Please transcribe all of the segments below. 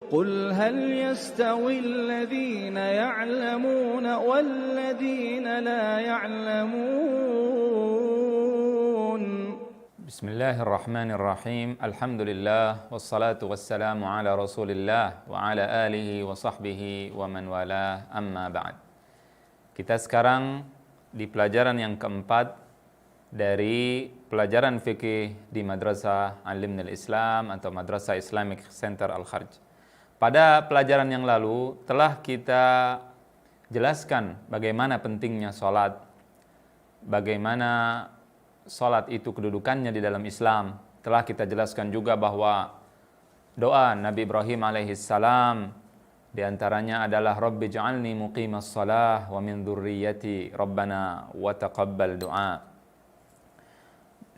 قل هل يستوي الذين يعلمون والذين لا يعلمون. بسم الله الرحمن الرحيم. الحمد لله والصلاة والسلام على رسول الله وعلى آله وصحبه ومن والاه, amma ba'd. Kita sekarang di pelajaran yang keempat dari pelajaran fikih di Madrasah Alimnil Islam atau Madrasah Islamic Center Al-Kharj. Pada pelajaran yang lalu telah kita jelaskan bagaimana pentingnya sholat, bagaimana sholat itu kedudukannya di dalam Islam. Telah kita jelaskan juga bahwa doa Nabi Ibrahim alaihissalam diantaranya adalah Rabbi ja'alni muqimas shalah wa min dzurriyyati Rabbana wa taqabbal du'a.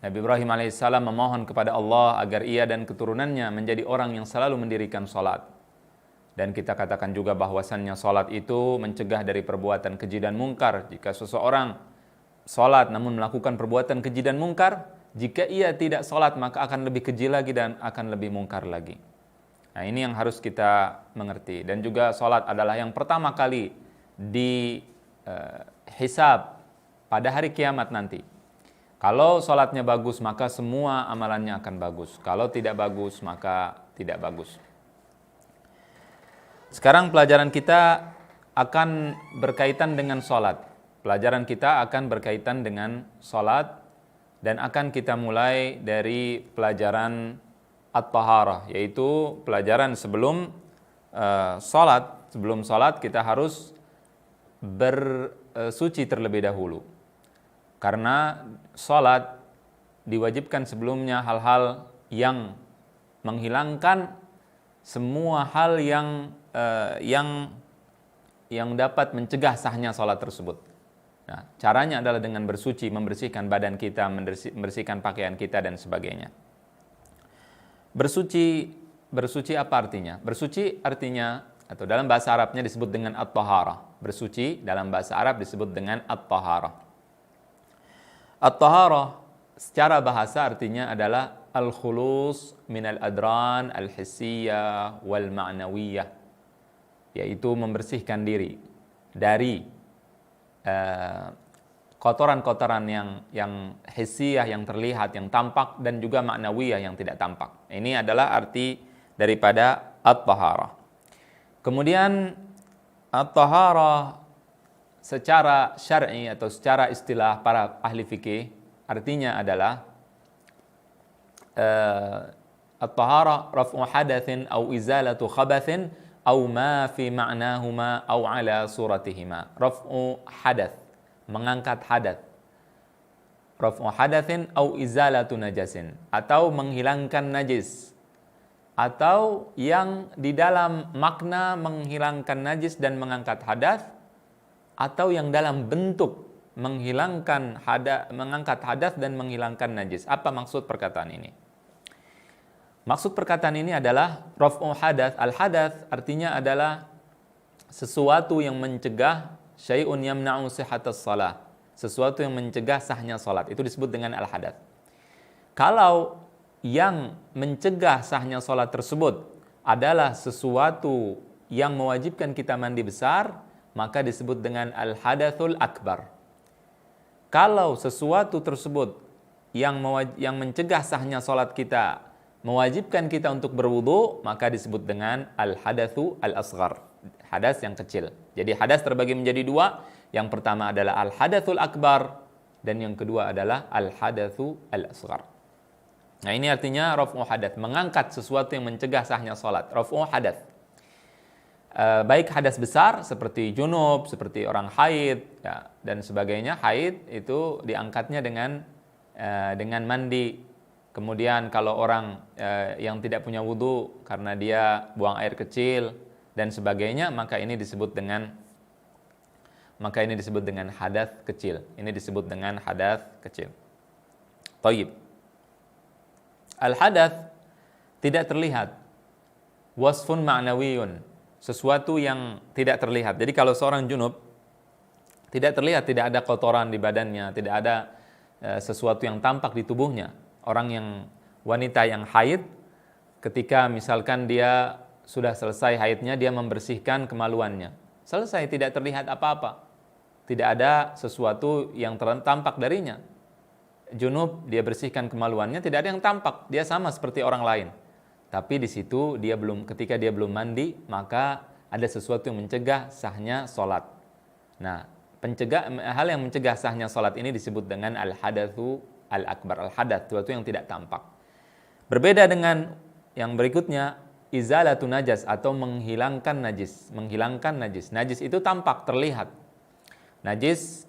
Nabi Ibrahim alaihissalam memohon kepada Allah agar ia dan keturunannya menjadi orang yang selalu mendirikan sholat. Dan kita katakan juga bahwasannya sholat itu mencegah dari perbuatan keji dan mungkar. Jika seseorang sholat namun melakukan perbuatan keji dan mungkar, jika ia tidak sholat maka akan lebih keji lagi dan akan lebih mungkar lagi. Nah, ini yang harus kita mengerti. Dan juga sholat adalah yang pertama kali dihisab pada hari kiamat nanti. Kalau sholatnya bagus maka semua amalannya akan bagus. Kalau tidak bagus maka tidak bagus. Sekarang pelajaran kita akan berkaitan dengan sholat. Pelajaran kita akan berkaitan dengan sholat dan akan kita mulai dari pelajaran at-taharah, yaitu pelajaran sebelum sholat. Sebelum sholat kita harus bersuci terlebih dahulu. Karena sholat diwajibkan sebelumnya hal-hal yang menghilangkan semua hal yang dapat mencegah sahnya sholat tersebut. Nah, caranya adalah dengan bersuci, membersihkan badan kita, membersihkan pakaian kita dan sebagainya. Bersuci apa artinya? Bersuci artinya, atau dalam bahasa Arabnya disebut dengan at-taharah. Bersuci dalam bahasa Arab disebut dengan at-taharah. At-taharah secara bahasa artinya adalah al-khulus minal adran al-hissiyah wal ma'nawiyah, yaitu membersihkan diri dari kotoran-kotoran yang hissiyah, yang terlihat, yang tampak, dan juga ma'nawiyah, yang tidak tampak. Ini adalah arti daripada at-taharah. Kemudian at-taharah secara syar'i atau secara istilah para ahli fikih artinya adalah at-taharah raf'u hadatsin au izalatu khabatsin au ma fi ma'nahuma au ala suratihima. Raf'u hadath, mengangkat hadath. Raf'u hadatsin au izalatu najasin, atau menghilangkan najis, atau yang di dalam makna menghilangkan najis dan mengangkat hadath, atau yang dalam bentuk mengangkat hadath dan menghilangkan najis. Apa maksud perkataan ini? Maksud perkataan ini adalah raf'u hadath. Al-hadath artinya adalah sesuatu yang mencegah syai'un yamna'u sihhatas shalah. Sesuatu yang mencegah sahnya salat. Itu disebut dengan al-hadath. Kalau yang mencegah sahnya salat tersebut adalah sesuatu yang mewajibkan kita mandi besar, maka disebut dengan al-hadathul akbar. Kalau sesuatu tersebut yang mencegah sahnya salat kita mewajibkan kita untuk berwudu, maka disebut dengan al-hadatsu al-asghar, hadas yang kecil. Jadi hadas terbagi menjadi dua. Yang pertama adalah al-hadatsul akbar dan yang kedua adalah al-hadatsu al-asghar. Nah, ini artinya raf'u hadath, mengangkat sesuatu yang mencegah sahnya salat. Raf'u hadath. Baik hadas besar seperti junub, seperti orang haid, ya, dan sebagainya. Haid itu diangkatnya dengan mandi. Kemudian kalau orang yang tidak punya wudu karena dia buang air kecil dan sebagainya, maka ini disebut dengan hadath kecil. Ini disebut dengan hadath kecil. Thayyib. Al-hadath tidak terlihat. Wasfun ma'nawiyun. Sesuatu yang tidak terlihat. Jadi kalau seorang junub tidak terlihat, tidak ada kotoran di badannya, tidak ada sesuatu yang tampak di tubuhnya. Wanita yang haid, ketika misalkan dia sudah selesai haidnya, dia membersihkan kemaluannya. Selesai, tidak terlihat apa-apa. Tidak ada sesuatu yang tampak darinya. Junub, dia bersihkan kemaluannya, tidak ada yang tampak. Dia sama seperti orang lain. Tapi di situ ketika dia belum mandi, maka ada sesuatu yang mencegah sahnya sholat. Nah, hal yang mencegah sahnya sholat ini disebut dengan al-hadatsu al-akbar. Al-hadath, sesuatu yang tidak tampak. Berbeda dengan yang berikutnya, izalatun najas atau menghilangkan najis. Menghilangkan najis. Najis itu tampak, terlihat. Najis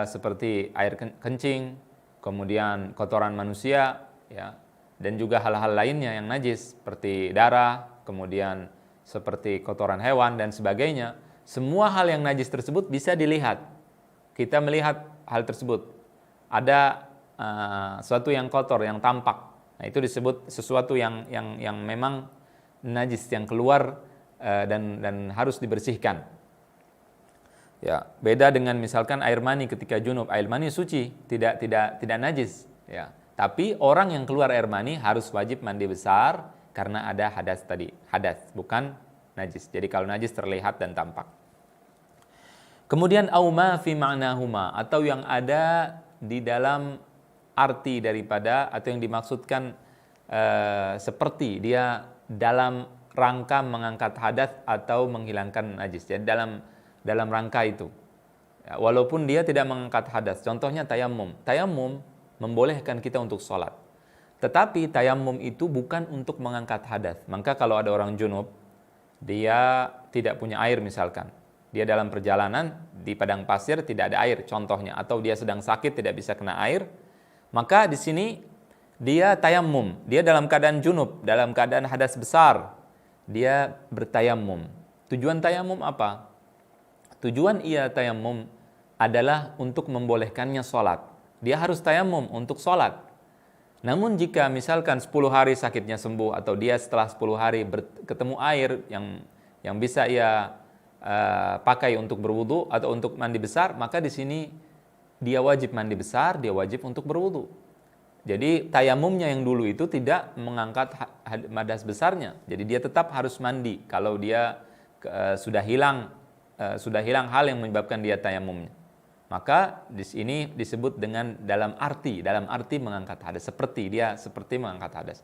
seperti air kencing, kemudian kotoran manusia, ya, dan juga hal-hal lainnya yang najis seperti darah, kemudian seperti kotoran hewan dan sebagainya. Semua hal yang najis tersebut bisa dilihat. Kita melihat hal tersebut. Ada sesuatu yang kotor, yang tampak. Nah, itu disebut sesuatu yang memang najis, yang keluar dan harus dibersihkan. Ya, beda dengan misalkan air mani ketika junub. Air mani suci, tidak najis, ya. Tapi orang yang keluar air mani harus wajib mandi besar karena ada hadas tadi. Hadas, bukan najis. Jadi kalau najis terlihat dan tampak. Kemudian auma fi ma'nahuma, atau yang ada di dalam arti daripada, atau yang dimaksudkan seperti dia dalam rangka mengangkat hadas atau menghilangkan najis. Jadi dalam rangka itu. Ya, walaupun dia tidak mengangkat hadas. Contohnya tayamum. Tayamum membolehkan kita untuk sholat. Tetapi tayamum itu bukan untuk mengangkat hadas. Maka kalau ada orang junub, dia tidak punya air misalkan. Dia dalam perjalanan di padang pasir tidak ada air contohnya. Atau dia sedang sakit tidak bisa kena air. Maka di sini dia tayamum. Dia dalam keadaan junub, dalam keadaan hadas besar. Dia bertayamum. Tujuan tayamum apa? Tujuan ia tayamum adalah untuk membolehkannya sholat. Dia harus tayamum untuk sholat. Namun jika misalkan 10 hari sakitnya sembuh, atau dia setelah 10 hari ketemu air yang bisa ia pakai untuk berwudu atau untuk mandi besar, maka di sini dia wajib mandi besar, dia wajib untuk berwudu. Jadi tayamumnya yang dulu itu tidak mengangkat hadas besarnya. Jadi dia tetap harus mandi kalau dia sudah hilang hal yang menyebabkan dia tayamumnya. Maka di sini disebut dengan dalam arti mengangkat hadas, seperti mengangkat hadas.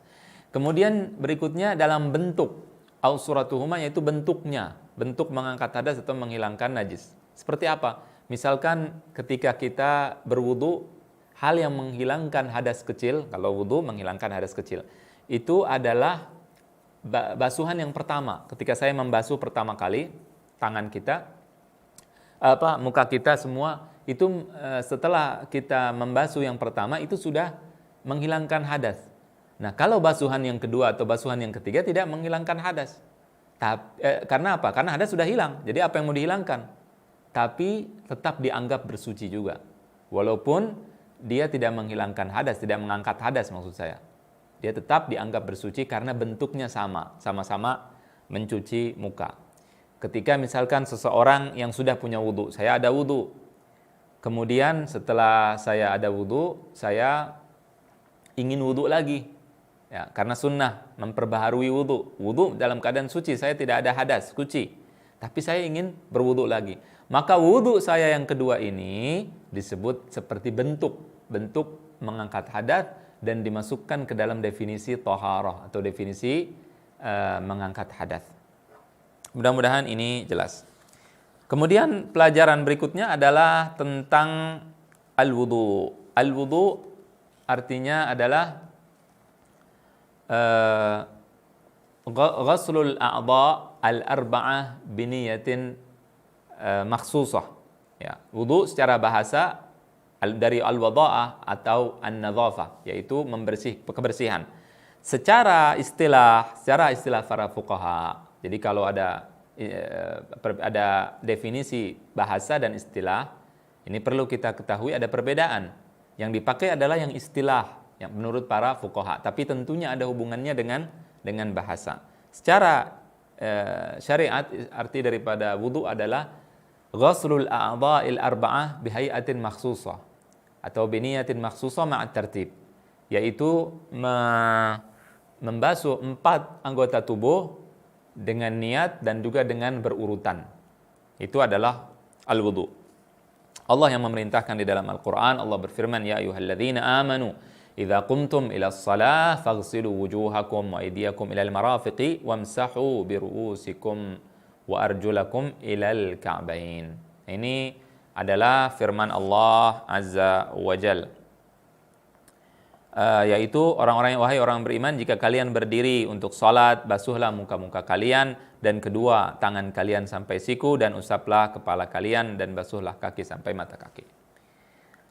Kemudian berikutnya dalam bentuk, au suratuhuma, yaitu bentuknya, bentuk mengangkat hadas atau menghilangkan najis. Seperti apa? Misalkan ketika kita berwudu, hal yang menghilangkan hadas kecil, kalau wudu menghilangkan hadas kecil, itu adalah basuhan yang pertama. Ketika saya membasuh pertama kali tangan kita, muka kita semua, itu setelah kita membasuh yang pertama itu sudah menghilangkan hadas. Nah, kalau basuhan yang kedua atau basuhan yang ketiga tidak menghilangkan hadas. Karena apa? Karena hadas sudah hilang. Jadi apa yang mau dihilangkan? Tapi tetap dianggap bersuci juga. Walaupun dia tidak menghilangkan hadas, tidak mengangkat hadas maksud saya. Dia tetap dianggap bersuci karena bentuknya sama-sama mencuci muka. Ketika misalkan seseorang yang sudah punya wudu, saya ada wudu. Kemudian setelah saya ada wudu, saya ingin wudu lagi. Ya, karena sunnah memperbaharui wudu. Wudu dalam keadaan suci, saya tidak ada hadas, suci. Tapi saya ingin berwudu lagi. Maka wudu saya yang kedua ini disebut seperti bentuk mengangkat hadas dan dimasukkan ke dalam definisi thaharah atau definisi mengangkat hadas. Mudah-mudahan ini jelas. Kemudian pelajaran berikutnya adalah tentang al-wudu. Al-wudu artinya adalah ghaslul a'dha al-arba'ah biniyatin makhsusah. Ya, wudu secara bahasa dari al-wada'ah atau an-nadhafah, yaitu kebersihan. Secara istilah para fuqaha. Jadi kalau ada definisi bahasa dan istilah, ini perlu kita ketahui ada perbedaan. Yang dipakai adalah yang istilah yang menurut para fuqaha, tapi tentunya ada hubungannya dengan bahasa. Secara syariat, arti daripada wudu adalah ghaslul a'dha'il arba'ah bihai'atin makhsusah atau biniyatin makhsusah ma'at tertib, yaitu membasuh 4 anggota tubuh dengan niat dan juga dengan berurutan. Itu adalah al-wudu. Allah yang memerintahkan di dalam Al-Quran, Allah berfirman, Ya ayyuhalladzina amanu, idza qumtum ila shalah faghsilu wujuhakum wa aydiyakum ila al-marafiqi wamsahu biru'usikum wa arjulakum ila al-ka'bain. Ini adalah firman Allah Azza wa Jalla. Yaitu orang-orang yang wahai orang beriman, jika kalian berdiri untuk salat, basuhlah muka-muka kalian dan kedua tangan kalian sampai siku dan usaplah kepala kalian dan basuhlah kaki sampai mata kaki.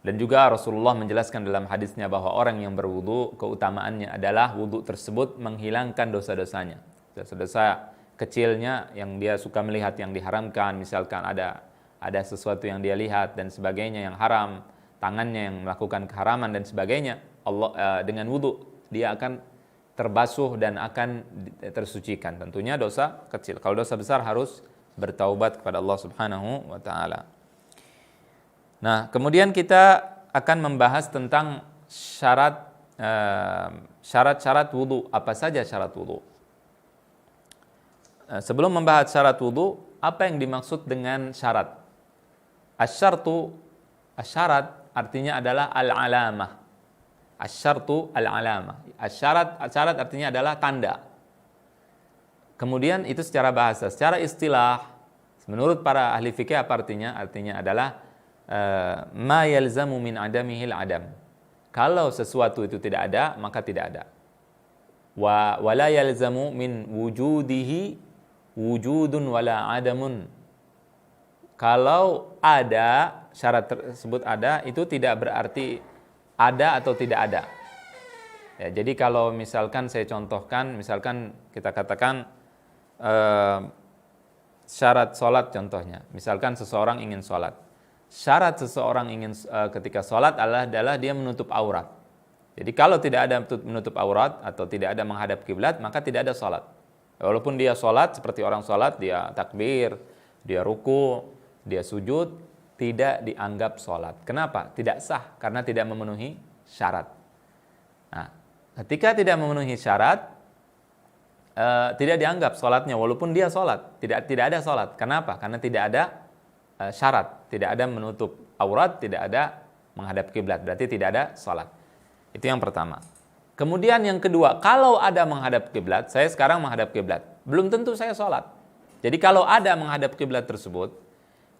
Dan juga Rasulullah menjelaskan dalam hadisnya bahwa orang yang berwudu keutamaannya adalah wudu tersebut menghilangkan dosa-dosanya. Dosa-dosa kecilnya yang dia suka melihat yang diharamkan, misalkan ada sesuatu yang dia lihat dan sebagainya yang haram, tangannya yang melakukan keharaman dan sebagainya. Allah dengan wudu dia akan terbasuh dan akan tersucikan. Tentunya dosa kecil. Kalau dosa besar harus bertaubat kepada Allah Subhanahu wa taala. Nah, kemudian kita akan membahas tentang syarat-syarat wudu. Apa saja syarat wudu? Sebelum membahas syarat wudu, apa yang dimaksud dengan syarat? Asyarat artinya adalah al-alamah. Asyartu al-alamah. Syarat artinya adalah tanda. Kemudian itu secara bahasa. Secara istilah, menurut para ahli fikih apa artinya? Artinya adalah ma yalzamu min adamihil adam. Kalau sesuatu itu tidak ada, maka tidak ada. Wa la yalzamu min wujudihi wujudun wala adamun. Kalau ada, syarat tersebut ada, itu tidak berarti ada atau tidak ada. Ya, jadi kalau misalkan saya contohkan, misalkan kita katakan syarat sholat contohnya. Misalkan seseorang ingin sholat. Syarat seseorang ingin ketika sholat adalah dia menutup aurat. Jadi kalau tidak ada menutup aurat atau tidak ada menghadap kiblat, maka tidak ada sholat. Walaupun dia sholat seperti orang sholat, dia takbir, dia ruku, dia sujud, tidak dianggap sholat. Kenapa? Tidak sah, karena tidak memenuhi syarat. Nah, ketika tidak memenuhi syarat, tidak dianggap sholatnya, walaupun dia sholat. Tidak ada sholat. Kenapa? Karena tidak ada syarat. Tidak ada menutup aurat, tidak ada menghadap kiblat. Berarti tidak ada sholat. Itu yang pertama. Kemudian yang kedua, kalau ada menghadap kiblat, saya sekarang menghadap kiblat, belum tentu saya sholat. Jadi kalau ada menghadap kiblat tersebut,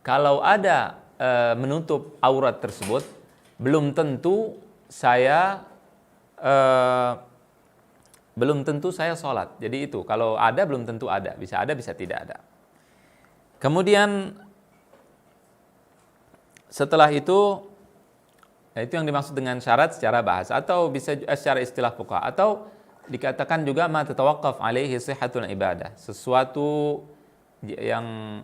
kalau ada menutup aurat tersebut, belum tentu saya sholat. Jadi itu, kalau ada belum tentu ada, bisa tidak ada. Kemudian setelah itu yang dimaksud dengan syarat secara bahasa atau bisa secara istilah fuqaha, atau dikatakan juga ma tatawaqqaf alaihi sihhatul ibadah, sesuatu yang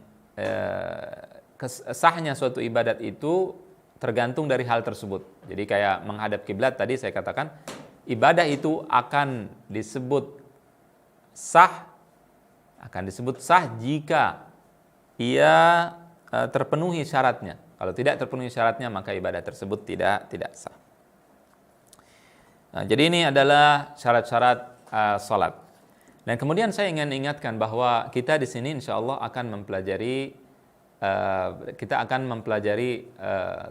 sahnya suatu ibadat itu tergantung dari hal tersebut. Jadi kayak menghadap kiblat tadi saya katakan, ibadah itu akan disebut sah jika ia terpenuhi syaratnya. Kalau tidak terpenuhi syaratnya, maka ibadah tersebut tidak sah. Nah, jadi ini adalah syarat-syarat salat. Dan kemudian saya ingin ingatkan bahwa kita di sini insya Allah akan mempelajari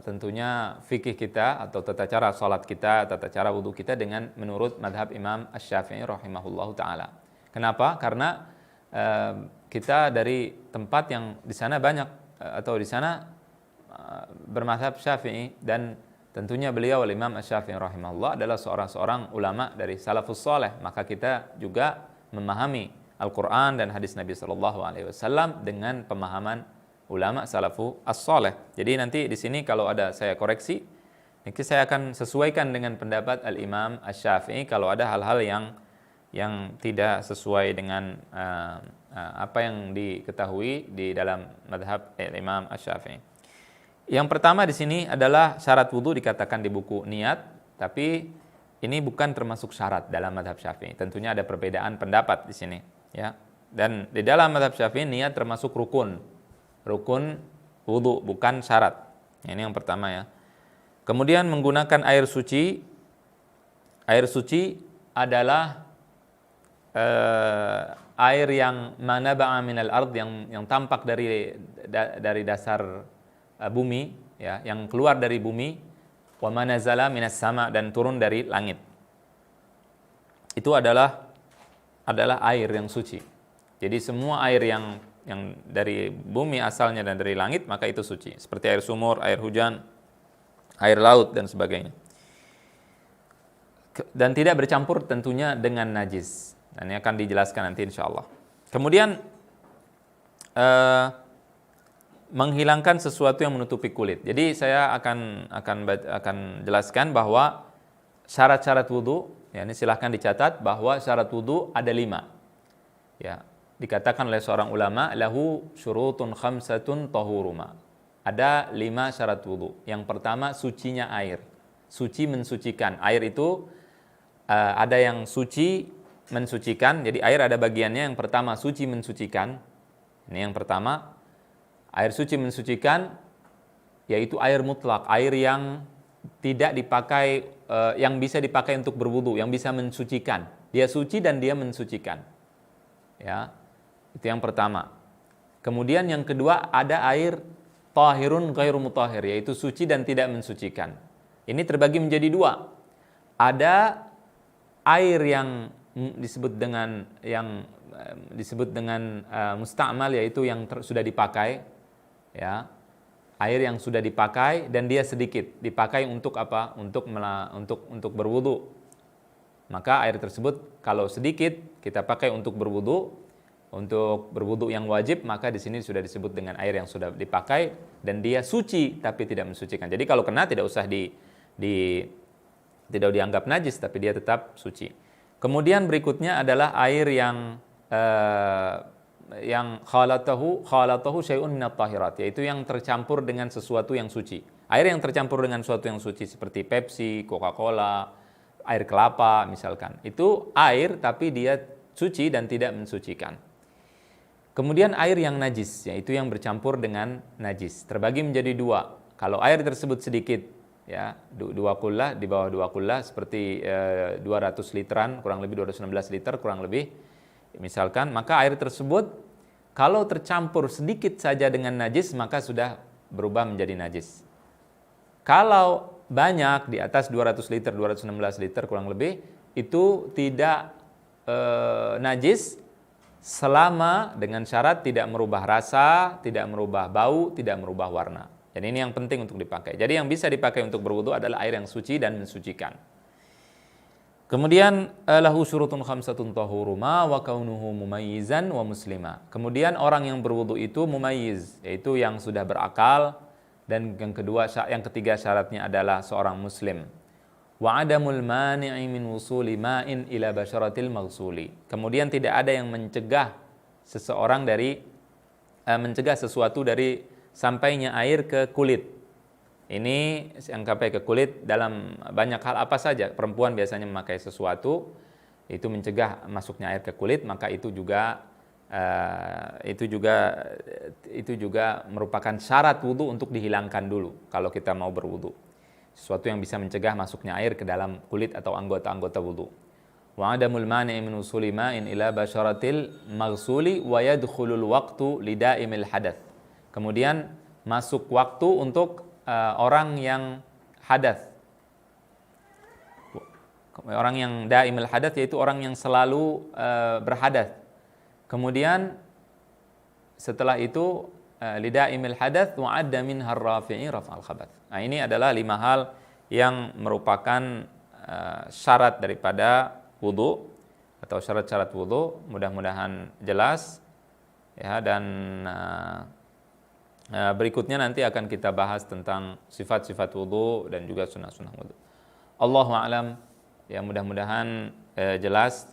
tentunya fikih kita atau tata cara salat kita, tata cara wudu kita dengan menurut madhab Imam Asy-Syafi'i rahimahullahu taala. Kenapa? Karena kita dari tempat yang di sana banyak atau di sana bermadhab Syafi'i, dan tentunya beliau Imam Asy-Syafi'i rahimahullah adalah seorang ulama dari salafus saleh, maka kita juga memahami Al-Qur'an dan hadis Nabi sallallahu alaihi wasallam dengan pemahaman ulama salafu as-saleh. Jadi nanti di sini kalau ada saya koreksi, nanti saya akan sesuaikan dengan pendapat Al-Imam Asy-Syafi'i kalau ada hal-hal yang tidak sesuai dengan apa yang diketahui di dalam madhab Imam Asy-Syafi'i. Yang pertama di sini adalah syarat wudu dikatakan di buku niat, tapi ini bukan termasuk syarat dalam madhab Syafi'i. Tentunya ada perbedaan pendapat di sini, ya. Dan di dalam madhab Syafi'i niat termasuk rukun wudu, bukan syarat. Ini yang pertama, ya. Kemudian menggunakan air suci. Air suci adalah air yang manaba'a minal ard, yang tampak dari dasar bumi, ya, yang keluar dari bumi, wa manazala minas sama, dan turun dari langit. Itu adalah air yang suci. Jadi semua air yang dari bumi asalnya dan dari langit, maka itu suci. Seperti air sumur, air hujan, air laut, dan sebagainya. Dan tidak bercampur tentunya dengan najis. Dan ini akan dijelaskan nanti insya Allah. Kemudian menghilangkan sesuatu yang menutupi kulit. Jadi saya akan jelaskan bahwa syarat-syarat wudu, ya, ini silahkan dicatat bahwa syarat wudu ada 5. Ya, dikatakan oleh seorang ulama, lahu syurutun khamsatun tahuruma. Ada 5 syarat wudu. Yang pertama, sucinya air. Suci mensucikan. Air itu ada yang suci mensucikan. Jadi air ada bagiannya. Yang pertama, suci mensucikan. Ini yang pertama. Air suci mensucikan yaitu air mutlak, air yang tidak dipakai, yang bisa dipakai untuk berwudu, yang bisa mensucikan. Dia suci dan dia mensucikan. Ya, itu yang pertama. Kemudian yang kedua, ada air tahirun ghairu mutahhir, yaitu suci dan tidak mensucikan. Ini terbagi menjadi 2. Ada air yang disebut dengan musta'mal, yaitu yang sudah dipakai, ya, air yang sudah dipakai dan dia sedikit dipakai untuk apa? Untuk berwudu. Maka air tersebut kalau sedikit kita pakai untuk berwudu yang wajib, maka di sini sudah disebut dengan air yang sudah dipakai dan dia suci tapi tidak mensucikan. Jadi kalau kena tidak usah tidak dianggap najis, tapi dia tetap suci. Kemudian berikutnya adalah air yang khalatahu syai'un minat tahirat, yaitu yang tercampur dengan sesuatu yang suci. Air yang tercampur dengan sesuatu yang suci seperti Pepsi, Coca-Cola, air kelapa misalkan. Itu air tapi dia suci dan tidak mensucikan. Kemudian air yang najis, yaitu yang bercampur dengan najis. Terbagi menjadi 2. Kalau air tersebut sedikit, ya, 2 kullah, di bawah 2 kullah, seperti 200 literan, kurang lebih 216 liter kurang lebih, misalkan, maka air tersebut kalau tercampur sedikit saja dengan najis, maka sudah berubah menjadi najis. Kalau banyak, di atas 200 liter, 216 liter kurang lebih, itu tidak najis selama dengan syarat tidak merubah rasa, tidak merubah bau, tidak merubah warna. Dan ini yang penting untuk dipakai. Jadi yang bisa dipakai untuk berwudu adalah air yang suci dan mensucikan. Kemudian lahu syurutun khamsatun tahuruma wa kaunuhu mumayyizan wa muslima. Kemudian orang yang berwudu itu mumayyiz, yaitu yang sudah berakal, dan yang ketiga syaratnya adalah seorang muslim. Wa adamul mani'i min wusuli ma'in ila basyaratil maghsuli. Kemudian tidak ada yang mencegah sesuatu dari sampainya air ke kulit. Ini yang sampai ke kulit dalam banyak hal apa saja. Perempuan biasanya memakai sesuatu itu mencegah masuknya air ke kulit, maka itu juga merupakan syarat wudu untuk dihilangkan dulu kalau kita mau berwudu. Sesuatu yang bisa mencegah masuknya air ke dalam kulit atau anggota-anggota wudu. Wa adamul mani'i min usuli ma'in ila basyaratil maghsuli wa yadkhulul waqtu lidaimil hadath. Kemudian masuk waktu untuk orang yang hadas. Orang yang daimil hadas yaitu orang yang selalu berhadas. Kemudian setelah itu lidaimil hadas wa adda minha ar-rafi'i raf'al khabath. Nah, ini adalah 5 hal yang merupakan syarat daripada wudu atau syarat-syarat wudu. Mudah-mudahan jelas, ya, dan berikutnya nanti akan kita bahas tentang sifat-sifat wudu dan juga sunnah-sunnah wudu. Allahu a'lam, ya, mudah-mudahan jelas,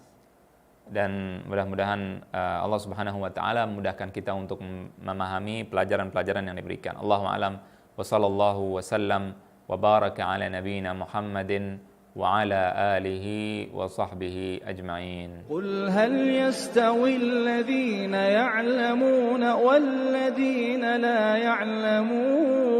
dan mudah-mudahan Allah Subhanahu wa taala memudahkan kita untuk memahami pelajaran-pelajaran yang diberikan. Allahu a'lam, wa sallallahu wasallam wa baraka ala nabiyyina Muhammadin وعلى آله وصحبه أجمعين. قل هل يستوي الذين يعلمون والذين لا يعلمون